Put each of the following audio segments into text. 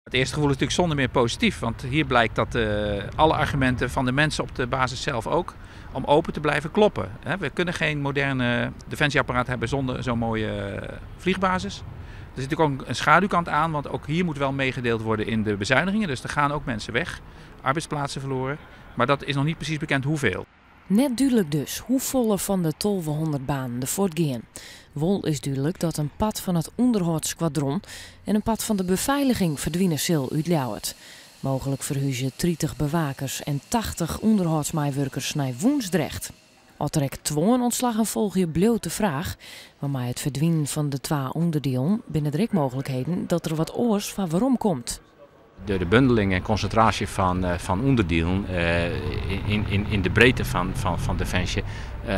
Het eerste gevoel is natuurlijk zonder meer positief, want hier blijkt dat alle argumenten van de mensen op de basis zelf ook om open te blijven kloppen. We kunnen geen moderne defensieapparaat hebben zonder zo'n mooie vliegbasis. Er zit natuurlijk ook een schaduwkant aan, want ook hier moet wel meegedeeld worden in de bezuinigingen. Dus er gaan ook mensen weg, arbeidsplaatsen verloren, maar dat is nog niet precies bekend hoeveel. Net duidelijk dus hoe volle van de 1200 banen er voortgaan. Wel is duidelijk dat een pad van het onderhoudssquadron en een pad van de beveiliging verdwijnen zal uit Ljouwert. Mogelijk verhuizen 30 bewakers en 80 onderhoudsmeewerkers naar Woensdrecht. Als er 2 ontslagen volgen bleef de vraag, waarmee het verdwijnen van de 2 onderdelen binnen de mogelijkheden dat er wat oors van waarom komt. De bundeling en concentratie van onderdelen in de breedte van Defensie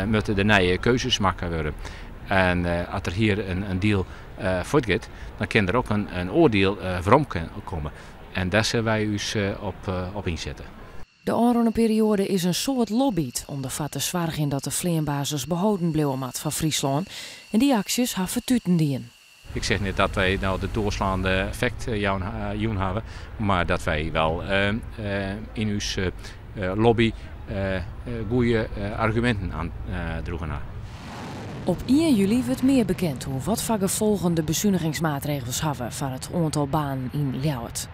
moeten de nieuwe keuzes maken worden. En als er hier een deal voortgaat, dan kan er ook een oordeel waarom komen. En daar zullen wij ons op inzetten. De aankomende periode is een soort lobby om ervoor te zorgen dat de vleerbasis behouden blijven van Friesland. En die acties hebben vertuten dien. Ik zeg niet dat wij nou de doorslaande effect hebben, maar dat wij wel in onze lobby goede argumenten aandroegen. Op 1 juli wordt meer bekend hoe wat voor gevolgen de bezuinigingsmaatregelen hebben voor het aantal banen in Ljouwert.